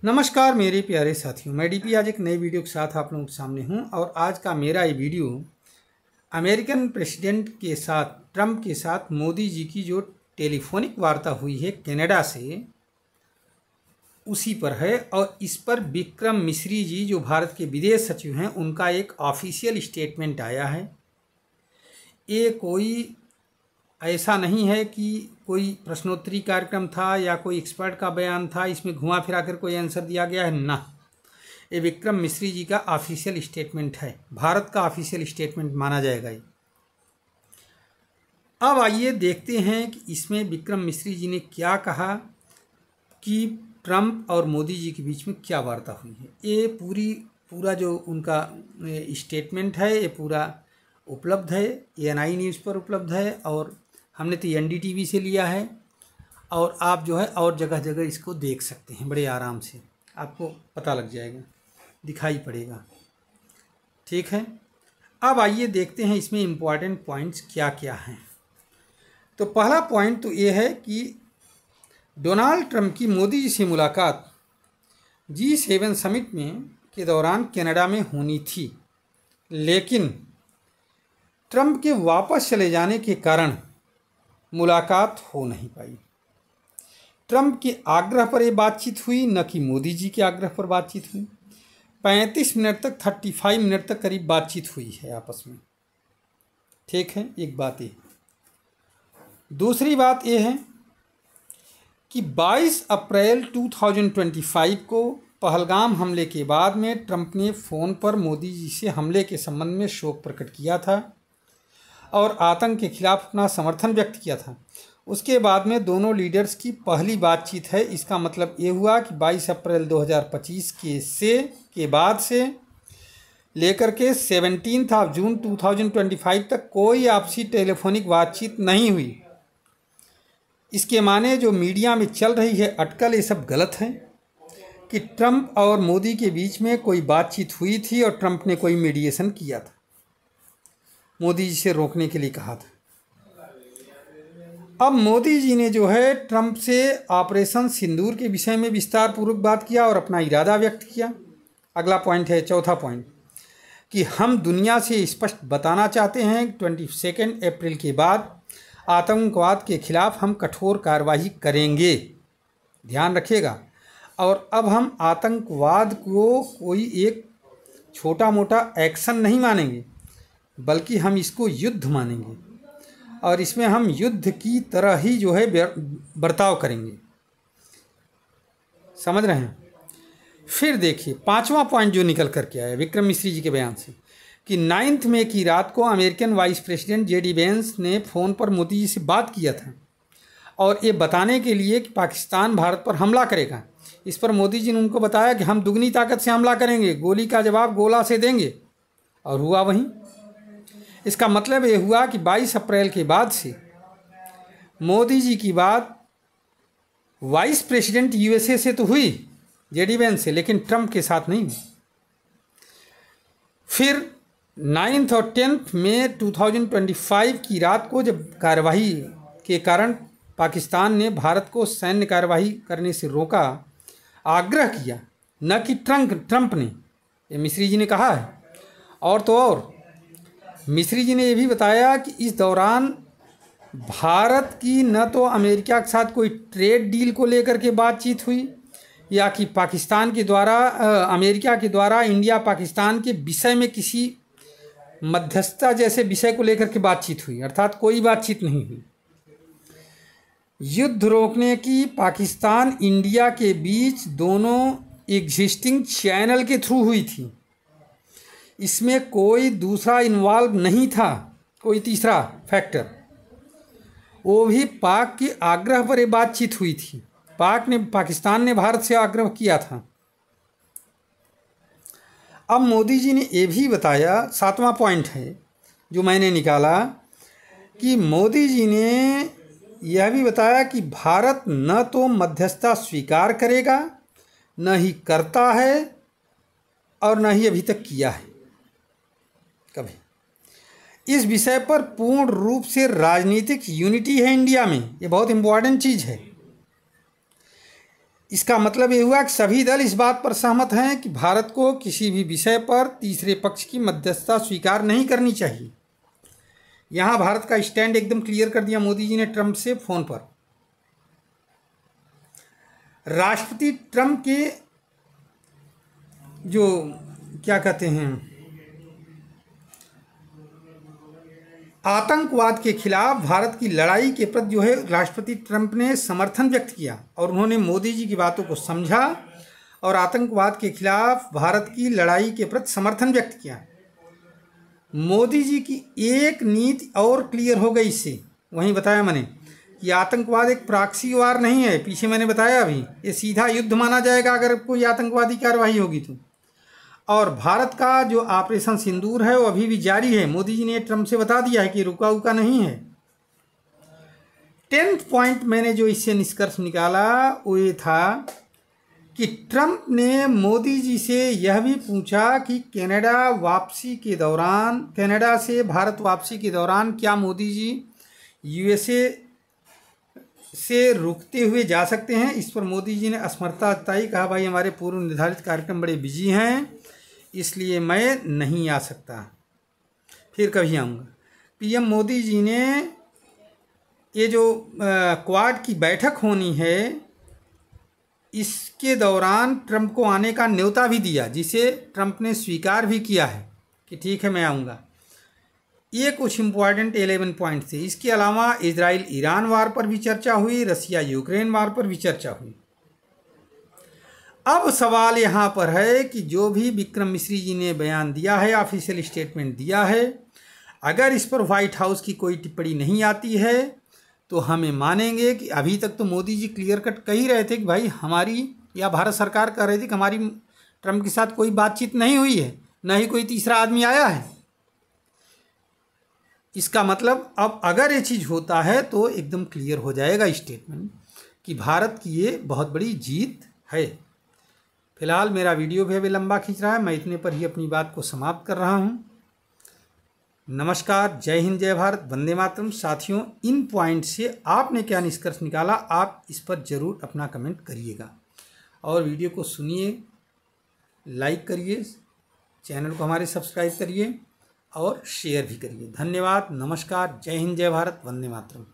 नमस्कार मेरे प्यारे साथियों, मैं डीपी आज एक नई वीडियो के साथ आप लोगों के सामने हूं। और आज का मेरा ये वीडियो अमेरिकन प्रेसिडेंट के साथ, ट्रंप के साथ मोदी जी की जो टेलीफोनिक वार्ता हुई है कनाडा से, उसी पर है। और इस पर विक्रम मिश्री जी जो भारत के विदेश सचिव हैं, उनका एक ऑफिशियल स्टेटमेंट आया है। ये कोई ऐसा नहीं है कि कोई प्रश्नोत्तरी कार्यक्रम था या कोई एक्सपर्ट का बयान था, इसमें घुमा फिरा कर कोई आंसर दिया गया है ना। ये विक्रम मिश्री जी का ऑफिशियल स्टेटमेंट है, भारत का ऑफिशियल स्टेटमेंट माना जाएगा ये। अब आइए देखते हैं कि इसमें विक्रम मिश्री जी ने क्या कहा कि ट्रंप और मोदी जी के बीच में क्या वार्ता हुई है। ये पूरा जो उनका स्टेटमेंट है, ये पूरा उपलब्ध है, ANI न्यूज़ पर उपलब्ध है। और हमने तो NDTV से लिया है, और आप जो है और जगह जगह इसको देख सकते हैं, बड़े आराम से आपको पता लग जाएगा, दिखाई पड़ेगा। ठीक है, अब आइए देखते हैं इसमें इम्पॉर्टेंट पॉइंट्स क्या क्या हैं। तो पहला पॉइंट तो ये है कि डोनाल्ड ट्रंप की मोदी जी से मुलाकात G7 समिट में के दौरान कनाडा में होनी थी, लेकिन ट्रंप के वापस चले जाने के कारण मुलाकात हो नहीं पाई। ट्रंप के आग्रह पर यह बातचीत हुई, न कि मोदी जी के आग्रह पर बातचीत हुई। 35 मिनट तक, 35 मिनट तक करीब बातचीत हुई है आपस में। ठीक है, एक बात ये। दूसरी बात यह है कि 22 अप्रैल 2025 को पहलगाम हमले के बाद में ट्रंप ने फ़ोन पर मोदी जी से हमले के संबंध में शोक प्रकट किया था और आतंक के खिलाफ अपना समर्थन व्यक्त किया था। उसके बाद में दोनों लीडर्स की पहली बातचीत है। इसका मतलब ये हुआ कि 22 अप्रैल 2025 के बाद से लेकर के 17 जून 2025 तक कोई आपसी टेलीफोनिक बातचीत नहीं हुई। इसके माने जो मीडिया में चल रही है अटकल, ये सब गलत है कि ट्रंप और मोदी के बीच में कोई बातचीत हुई थी और ट्रंप ने कोई मीडिएशन किया था, मोदी जी से रोकने के लिए कहा था। अब मोदी जी ने जो है ट्रंप से ऑपरेशन सिंदूर के विषय में विस्तार पूर्वक बात किया और अपना इरादा व्यक्त किया। अगला पॉइंट है, चौथा पॉइंट, कि हम दुनिया से स्पष्ट बताना चाहते हैं 22 अप्रैल के बाद आतंकवाद के खिलाफ हम कठोर कार्रवाई करेंगे, ध्यान रखिएगा। और अब हम आतंकवाद को कोई एक छोटा मोटा एक्शन नहीं मानेंगे, बल्कि हम इसको युद्ध मानेंगे और इसमें हम युद्ध की तरह ही जो है बर्ताव करेंगे। समझ रहे हैं। फिर देखिए पांचवा पॉइंट जो निकल करके आया विक्रम मिश्री जी के बयान से, कि 9 मई की रात को American vice president JD Vance ने फ़ोन पर मोदी जी से बात किया था और ये बताने के लिए कि पाकिस्तान भारत पर हमला करेगा। इस पर मोदी जी ने उनको बताया कि हम दुगनी ताकत से हमला करेंगे, गोली का जवाब गोला से देंगे, और हुआ वहीं। इसका मतलब ये हुआ कि 22 अप्रैल के बाद से मोदी जी की बात वाइस प्रेसिडेंट USA से तो हुई, JD वेंस से, लेकिन ट्रंप के साथ नहीं हुई। फिर 9 और 10 मई 2025 की रात को जब कार्यवाही के कारण पाकिस्तान ने भारत को सैन्य कार्यवाही करने से रोका, आग्रह किया, न कि ट्रंप ने, ये मिश्री जी ने कहा है। और तो और मिश्री जी ने यह भी बताया कि इस दौरान भारत की न तो अमेरिका के साथ कोई ट्रेड डील को लेकर के बातचीत हुई, या कि पाकिस्तान के द्वारा अमेरिका के द्वारा इंडिया पाकिस्तान के विषय में किसी मध्यस्थता जैसे विषय को लेकर के बातचीत हुई, अर्थात कोई बातचीत नहीं हुई। युद्ध रोकने की पाकिस्तान इंडिया के बीच दोनों एग्जिस्टिंग चैनल के थ्रू हुई थी। इसमें कोई दूसरा इन्वॉल्व नहीं था, कोई तीसरा फैक्टर। वो भी पाक के आग्रह पर ये बातचीत हुई थी। पाकिस्तान ने भारत से आग्रह किया था। अब मोदी जी ने ये भी बताया, 7वां पॉइंट है जो मैंने निकाला, कि मोदी जी ने यह भी बताया कि भारत न तो मध्यस्थता स्वीकार करेगा, न ही करता है, और न ही अभी तक किया है कभी। इस विषय पर पूर्ण रूप से राजनीतिक यूनिटी है इंडिया में, ये बहुत इम्पोर्टेंट चीज़ है। इसका मतलब ये हुआ कि सभी दल इस बात पर सहमत हैं कि भारत को किसी भी विषय पर तीसरे पक्ष की मध्यस्थता स्वीकार नहीं करनी चाहिए। यहाँ भारत का स्टैंड एकदम क्लियर कर दिया मोदी जी ने ट्रंप से फ़ोन पर। राष्ट्रपति ट्रंप के जो क्या कहते हैं आतंकवाद के खिलाफ भारत की लड़ाई के प्रति जो है राष्ट्रपति ट्रंप ने समर्थन व्यक्त किया और उन्होंने मोदी जी की बातों को समझा और आतंकवाद के खिलाफ भारत की लड़ाई के प्रति समर्थन व्यक्त किया। मोदी जी की एक नीति और क्लियर हो गई इससे। वहीं बताया मैंने कि आतंकवाद एक प्रॉक्सी वार नहीं है, पीछे मैंने बताया अभी, ये सीधा युद्ध माना जाएगा अगर कोई आतंकवादी कार्रवाई होगी तो। और भारत का जो ऑपरेशन सिंदूर है वो अभी भी जारी है। मोदी जी ने ट्रंप से बता दिया है कि रुका उका नहीं है। 10th पॉइंट मैंने जो इससे निष्कर्ष निकाला वो ये था कि ट्रंप ने मोदी जी से यह भी पूछा कि कनाडा से भारत वापसी के दौरान क्या मोदी जी यूएसए से रुकते हुए जा सकते हैं। इस पर मोदी जी ने असमर्थता जताई, कहा भाई हमारे पूर्व निर्धारित कार्यक्रम बड़े बिजी हैं इसलिए मैं नहीं आ सकता, फिर कभी आऊँगा। पीएम मोदी जी ने ये जो क्वाड की बैठक होनी है इसके दौरान ट्रंप को आने का न्योता भी दिया, जिसे ट्रंप ने स्वीकार भी किया है कि ठीक है मैं आऊँगा। ये कुछ इम्पॉर्टेंट 11 पॉइंट थे। इसके अलावा इजराइल ईरान वार पर भी चर्चा हुई, रसिया यूक्रेन वार पर भी चर्चा हुई। अब सवाल यहाँ पर है कि जो भी विक्रम मिश्री जी ने बयान दिया है, ऑफिशियल स्टेटमेंट दिया है, अगर इस पर व्हाइट हाउस की कोई टिप्पणी नहीं आती है तो हमें मानेंगे कि अभी तक तो मोदी जी क्लियर कट कह ही रहे थे कि भाई हमारी या भारत सरकार कह रही थी कि हमारी ट्रंप के साथ कोई बातचीत नहीं हुई है, न ही कोई तीसरा आदमी आया है। इसका मतलब अब अगर ये चीज़ होता है तो एकदम क्लियर हो जाएगा स्टेटमेंट कि भारत की ये बहुत बड़ी जीत है। फिलहाल मेरा वीडियो भी अभी लंबा खींच रहा है, मैं इतने पर ही अपनी बात को समाप्त कर रहा हूँ। नमस्कार, जय हिंद, जय भारत, वंदे मातरम। साथियों, इन पॉइंट से आपने क्या निष्कर्ष निकाला आप इस पर ज़रूर अपना कमेंट करिएगा और वीडियो को सुनिए, लाइक करिए, चैनल को हमारे सब्सक्राइब करिए और शेयर भी करिए। धन्यवाद, नमस्कार, जय हिंद, जय भारत, वंदे मातरम।